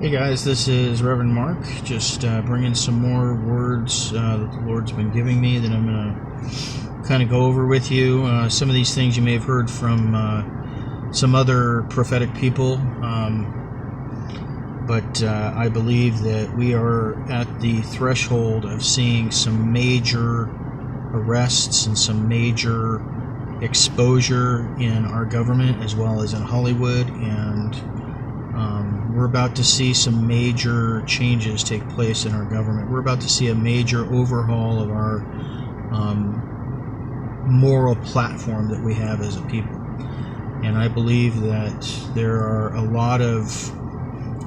Hey guys, this is Reverend Mark, just bringing some more words that the Lord's been giving me that I'm going to kind of go over with you. Some of these things you may have heard from some other prophetic people, but I believe that we are at the threshold of seeing some major arrests and some major exposure in our government as well as in Hollywood, and we're about to see some major changes take place in our government. We're about to see a major overhaul of our moral platform that we have as a people. And I believe that there are a lot of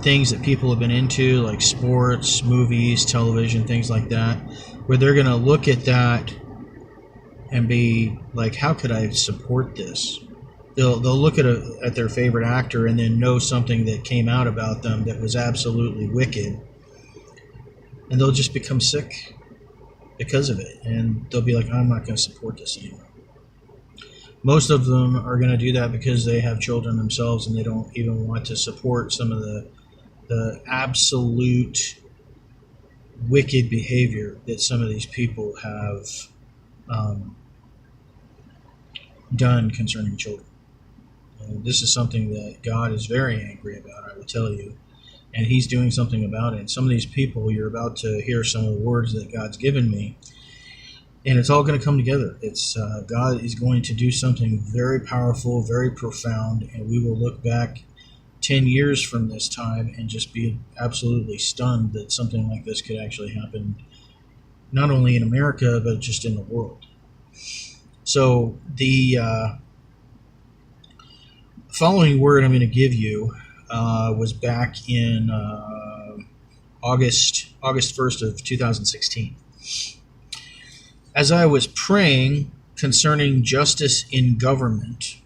things that people have been into, like sports, movies, television, things like that, where they're going to look at that and be like, how could I support this? They'll look at their favorite actor and then know something that came out about them that was absolutely wicked, and they'll just become sick because of it, and they'll be like, I'm not going to support this anymore. Most of them are going to do that because they have children themselves and they don't even want to support some of the absolute wicked behavior that some of these people have done concerning children. This is something that God is very angry about, I will tell you, and He's doing something about it. And some of these people, you're about to hear some of the words that God's given me, and it's all going to come together. It's God is going to do something very powerful, very profound, and we will look back 10 years from this time and just be absolutely stunned that something like this could actually happen, not only in America, but just in the world. So the following word I'm going to give you was back in August 1st of 2016. As I was praying concerning justice in government,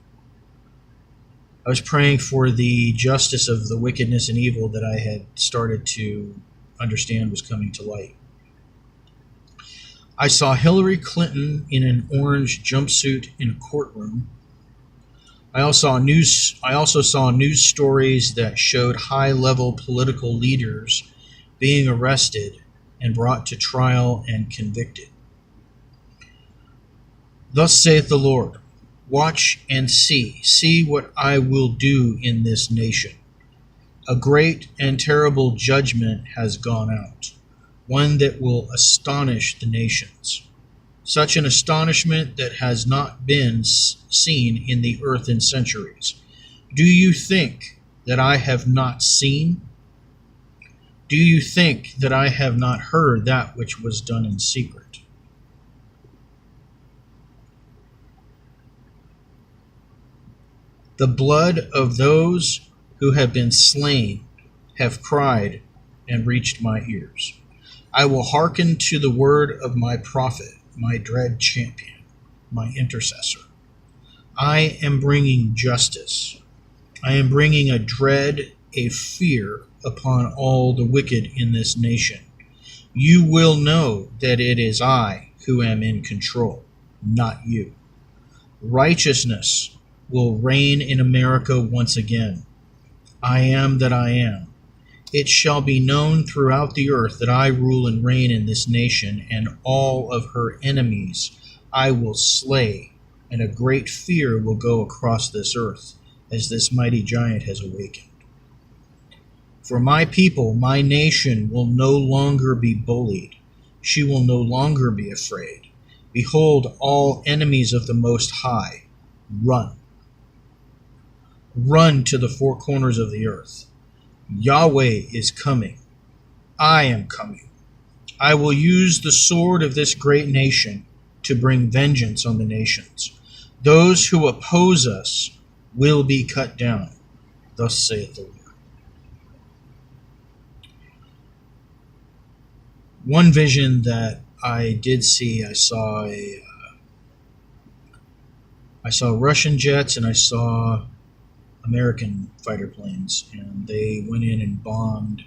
I was praying for the justice of the wickedness and evil that I had started to understand was coming to light. I saw Hillary Clinton in an orange jumpsuit in a courtroom. I also saw news stories that showed high-level political leaders being arrested and brought to trial and convicted. Thus saith the Lord, watch and see what I will do in this nation. A great and terrible judgment has gone out, one that will astonish the nations. Such an astonishment that has not been seen in the earth in centuries. Do you think that I have not seen? Do you think that I have not heard that which was done in secret? The blood of those who have been slain have cried and reached my ears. I will hearken to the word of my prophet, my dread champion, my intercessor. I am bringing justice. I am bringing a dread, a fear upon all the wicked in this nation. You will know that it is I who am in control, not you. Righteousness will reign in America once again. I am that I am. It shall be known throughout the earth that I rule and reign in this nation, and all of her enemies I will slay, and a great fear will go across this earth as this mighty giant has awakened. For my people, my nation, will no longer be bullied. She will no longer be afraid. Behold, all enemies of the Most High, run. Run to the four corners of the earth. Yahweh is coming. I am coming. I will use the sword of this great nation to bring vengeance on the nations. Those who oppose us will be cut down. Thus saith the Lord. One vision that I did see, I saw Russian jets and I saw American fighter planes, and they went in and bombed.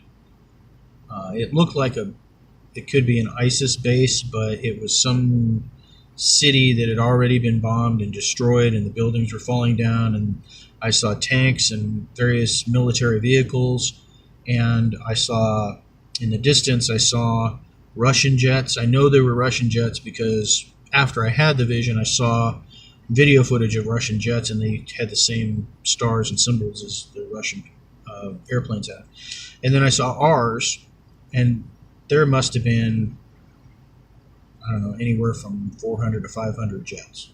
It looked like it could be an ISIS base, but it was some city that had already been bombed and destroyed, and the buildings were falling down, and I saw tanks and various military vehicles, and I saw, in the distance, I saw Russian jets. I know they were Russian jets because after I had the vision, I saw video footage of Russian jets, and they had the same stars and symbols as the Russian airplanes had. And then I saw ours, and there must have been, I don't know, anywhere from 400 to 500 jets.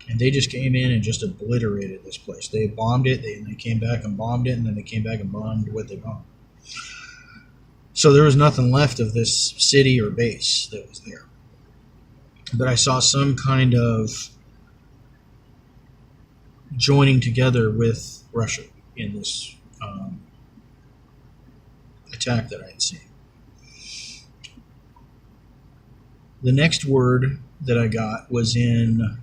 And they just came in and just obliterated this place. They bombed it, they came back and bombed it, and then they came back and bombed what they bombed. So there was nothing left of this city or base that was there. But I saw some kind of joining together with Russia in this attack that I had seen. The next word that I got was in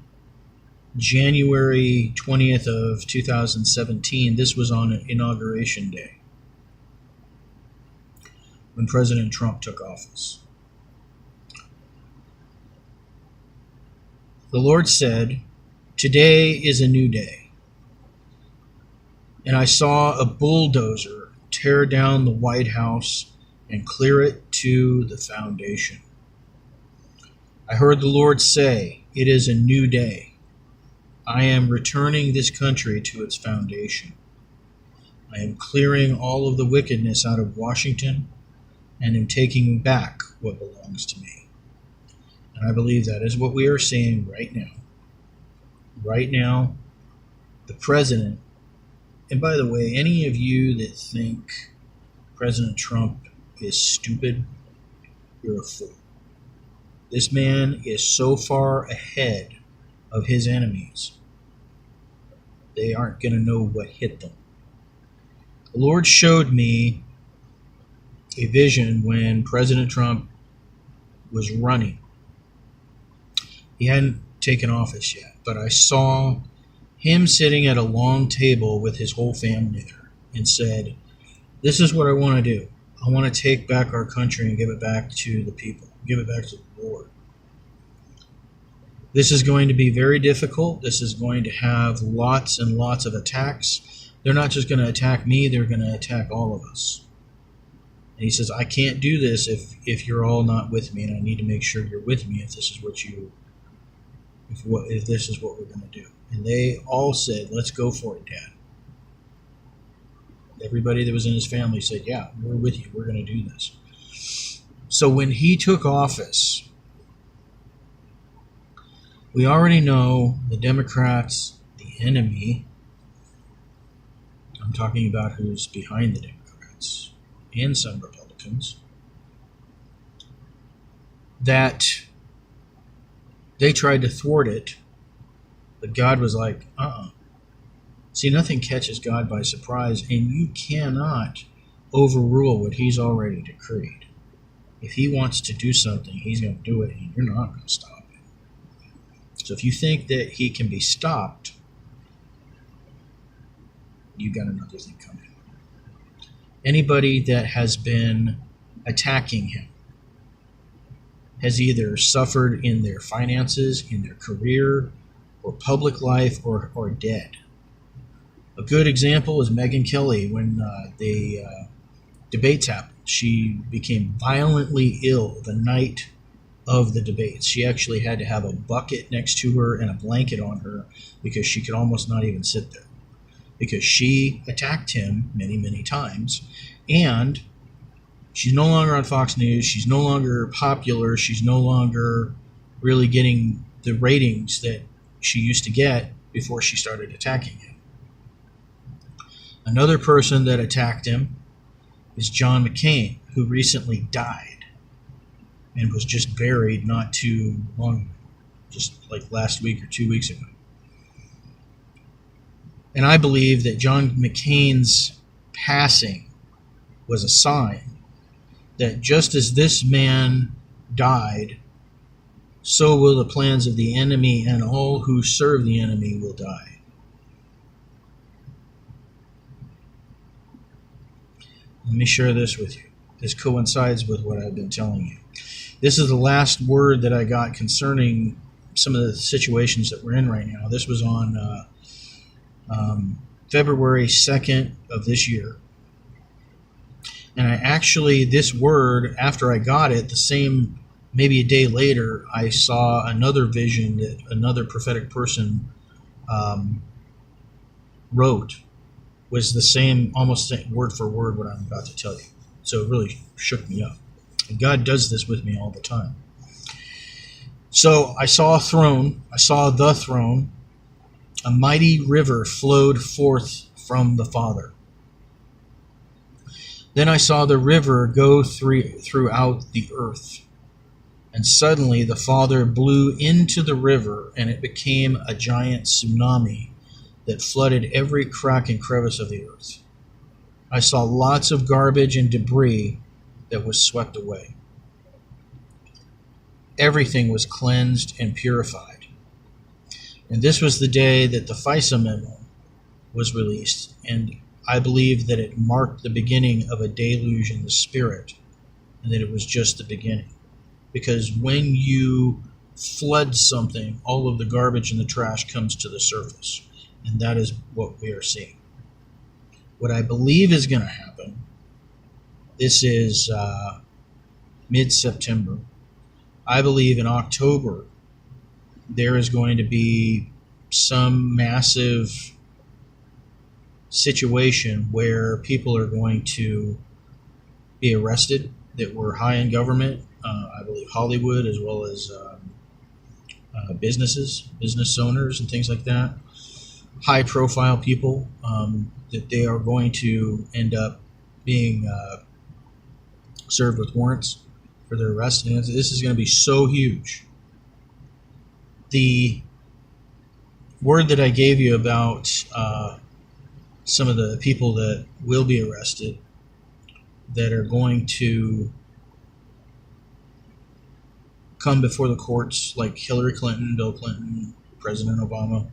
January 20th of 2017. This was on Inauguration Day, when President Trump took office. The Lord said, "Today is a new day." And I saw a bulldozer tear down the White House and clear it to the foundation. I heard the Lord say, "It is a new day. I am returning this country to its foundation. I am clearing all of the wickedness out of Washington and am taking back what belongs to me." And I believe that is what we are seeing right now. Right now, the president, and by the way, any of you that think President Trump is stupid, you're a fool. This man is so far ahead of his enemies, they aren't going to know what hit them. The Lord showed me a vision when President Trump was running. He hadn't taken office yet, but I saw him sitting at a long table with his whole family there and said, "This is what I want to do. I want to take back our country and give it back to the people, give it back to the Lord. This is going to be very difficult. This is going to have lots and lots of attacks. They're not just going to attack me, they're going to attack all of us." And he says, "I can't do this if you're all not with me, and I need to make sure you're with me if this is what this is what we're going to do." And they all said, "Let's go for it, Dad." Everybody that was in his family said, "Yeah, we're with you. We're going to do this." So when he took office, we already know the Democrats, the enemy, I'm talking about who's behind the Democrats and some Republicans, that they tried to thwart it, but God was like, See, nothing catches God by surprise, and you cannot overrule what he's already decreed. If he wants to do something, he's going to do it, and you're not going to stop it. So if you think that he can be stopped, you got another thing coming. Anybody that has been attacking him has either suffered in their finances, in their career, or public life, or dead. A good example is Megyn Kelly. When the debates happened, she became violently ill the night of the debates. She actually had to have a bucket next to her and a blanket on her because she could almost not even sit there, because she attacked him many, many times. And she's no longer on Fox News. She's no longer popular. She's no longer really getting the ratings that she used to get before she started attacking him. Another person that attacked him is John McCain, who recently died and was just buried not too long ago, just like last week or 2 weeks ago. And I believe that John McCain's passing was a sign that just as this man died, so will the plans of the enemy, and all who serve the enemy will die. Let me share this with you. This coincides with what I've been telling you. This is the last word that I got concerning some of the situations that we're in right now. This was on February 2nd of this year. And I actually, this word, after I got it, the same, maybe a day later, I saw another vision that another prophetic person um, wrote, was the same, almost word for word, what I'm about to tell you. So it really shook me up. And God does this with me all the time. So I saw a throne, I saw the throne, a mighty river flowed forth from the Father. Then I saw the river go throughout the earth. And suddenly the Father blew into the river, and it became a giant tsunami that flooded every crack and crevice of the earth. I saw lots of garbage and debris that was swept away. Everything was cleansed and purified. And this was the day that the FISA memo was released, and I believe that it marked the beginning of a deluge in the spirit, and that it was just the beginning. Because when you flood something, all of the garbage and the trash comes to the surface, and that is what we are seeing. What I believe is going to happen, this is mid-September. I believe in October there is going to be some massive situation where people are going to be arrested that were high in government. I believe Hollywood, as well as business owners and things like that, high profile people, that they are going to end up being served with warrants for their arrest. And this is going to be so huge. The word that I gave you about some of the people that will be arrested, that are going to come before the courts, like Hillary Clinton, Bill Clinton, President Obama,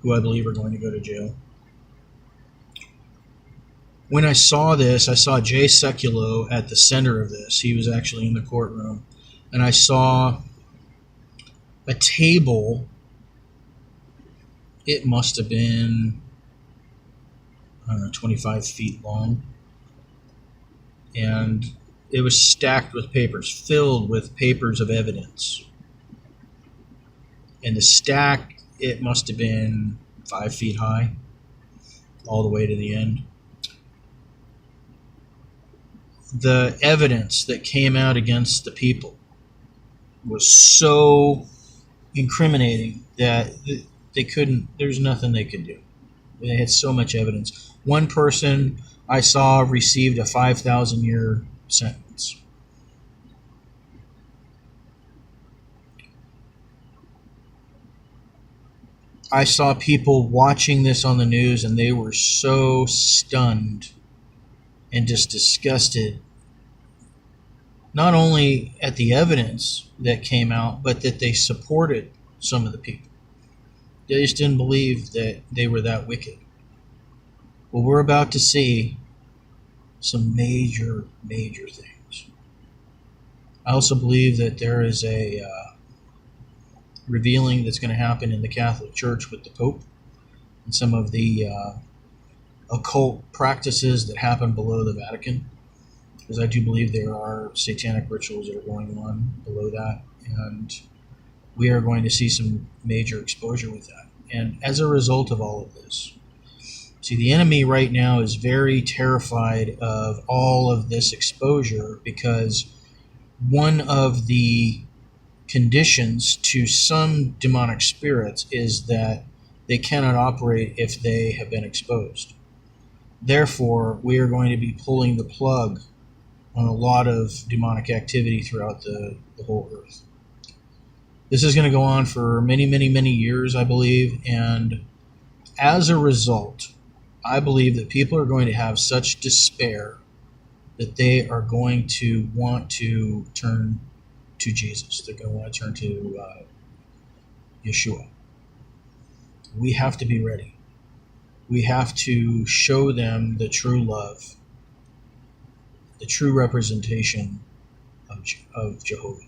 who I believe are going to go to jail. When I saw this, I saw Jay Sekulow at the center of this. He was actually in the courtroom. And I saw a table. It must have been, I don't know, 25 feet long. And it was stacked with papers, filled with papers of evidence. And the stack, it must have been 5 feet high, all the way to the end. The evidence that came out against the people was so incriminating that they couldn't, there's nothing they could do. They had so much evidence. One person I saw received a 5,000-year sentence. I saw people watching this on the news, and they were so stunned and just disgusted, not only at the evidence that came out, but that they supported some of the people. They just didn't believe that they were that wicked. Well, we're about to see some major, major things. I also believe that there is a revealing that's going to happen in the Catholic Church with the Pope and some of the occult practices that happen below the Vatican, because I do believe there are satanic rituals that are going on below that, and we are going to see some major exposure with that. And as a result of all of this, see, the enemy right now is very terrified of all of this exposure, because one of the conditions to some demonic spirits is that they cannot operate if they have been exposed. Therefore, we are going to be pulling the plug on a lot of demonic activity throughout the whole earth. This is going to go on for many, many, many years, I believe, and as a result, I believe that people are going to have such despair that they are going to want to turn to Jesus. They're going to want to turn to Yeshua. We have to be ready. We have to show them the true love, the true representation of Jehovah.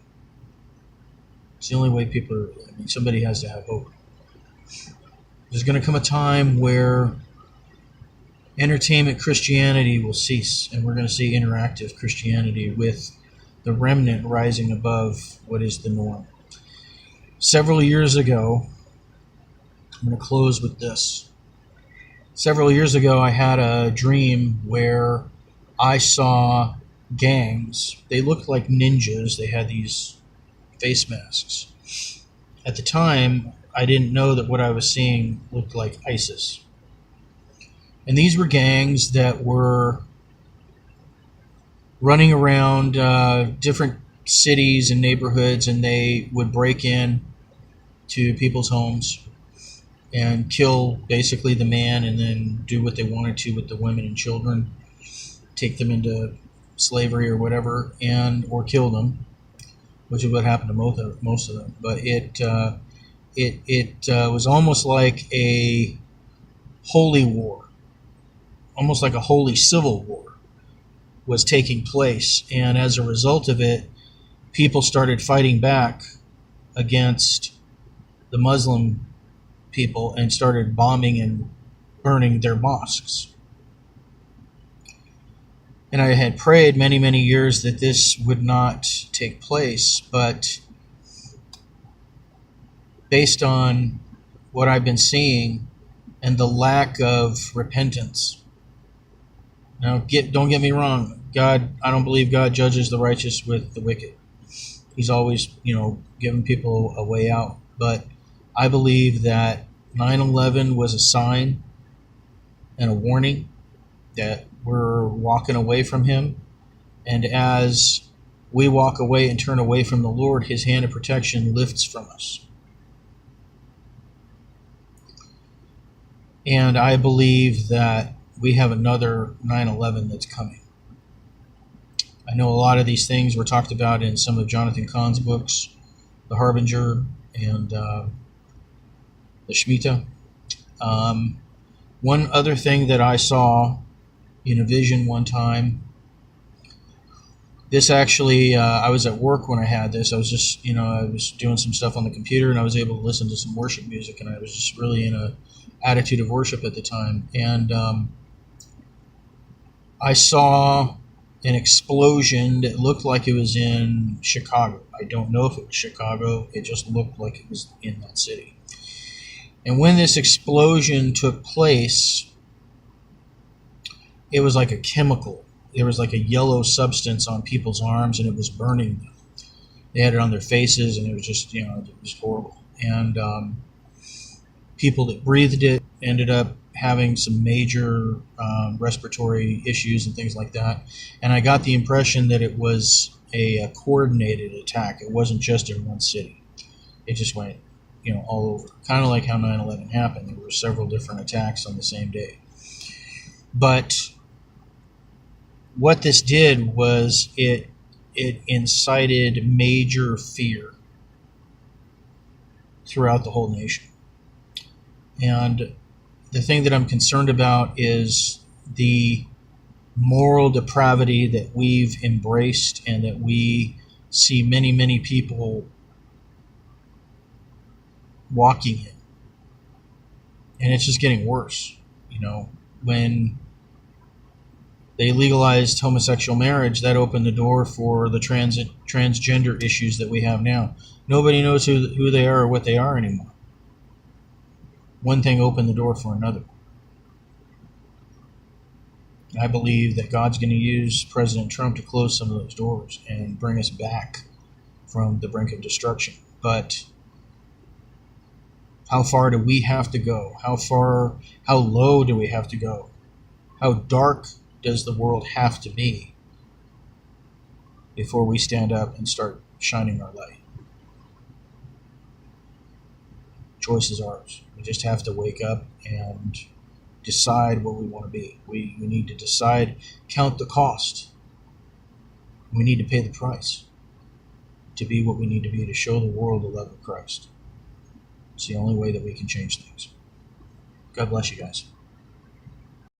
It's the only way people are, somebody has to have hope. There's going to come a time where Entertainment Christianity will cease, and we're going to see interactive Christianity with the remnant rising above what is the norm. Several years ago, I'm going to close with this. Several years ago, I had a dream where I saw gangs. They looked like ninjas. They had these face masks. At the time, I didn't know that what I was seeing looked like ISIS. And these were gangs that were running around different cities and neighborhoods, and they would break in to people's homes and kill basically the man, and then do what they wanted to with the women and children, take them into slavery or whatever, and or kill them, which is what happened to most of them. But it was almost like a holy war, almost like a holy civil war was taking place, and as a result of it, people started fighting back against the Muslim people and started bombing and burning their mosques. And I had prayed many, many years that this would not take place, but based on what I've been seeing and the lack of repentance. Now, don't get me wrong. God, I don't believe God judges the righteous with the wicked. He's always, giving people a way out. But I believe that 9/11 was a sign and a warning that we're walking away from Him. And as we walk away and turn away from the Lord, His hand of protection lifts from us. And I believe that we have another 9/11 that's coming. I know a lot of these things were talked about in some of Jonathan Cahn's books, The Harbinger and the Shemitah. One other thing that I saw in a vision one time, this actually, I was at work when I had this. I was just, I was doing some stuff on the computer, and I was able to listen to some worship music, and I was just really in a attitude of worship at the time. And I saw an explosion that looked like it was in Chicago. I don't know if it was Chicago. It just looked like it was in that city. And when this explosion took place, it was like a chemical. There was like a yellow substance on people's arms, and it was burning them. They had it on their faces, and it was just, it was horrible. And people that breathed it ended up having some major respiratory issues and things like that. And I got the impression that it was a coordinated attack. It wasn't just in one city. It just went, all over. Kind of like how 9/11 happened. There were several different attacks on the same day. But what this did was it incited major fear throughout the whole nation. And the thing that I'm concerned about is the moral depravity that we've embraced and that we see many, many people walking in. And it's just getting worse. When they legalized homosexual marriage, that opened the door for the transgender issues that we have now. Nobody knows who they are or what they are anymore. One thing opened the door for another. I believe that God's going to use President Trump to close some of those doors and bring us back from the brink of destruction. But how far do we have to go? How low do we have to go? How dark does the world have to be before we stand up and start shining our light? Choice is ours. We just have to wake up and decide what we want to be. We need to decide, count the cost. We need to pay the price to be what we need to be, to show the world the love of Christ. It's the only way that we can change things. God bless you guys.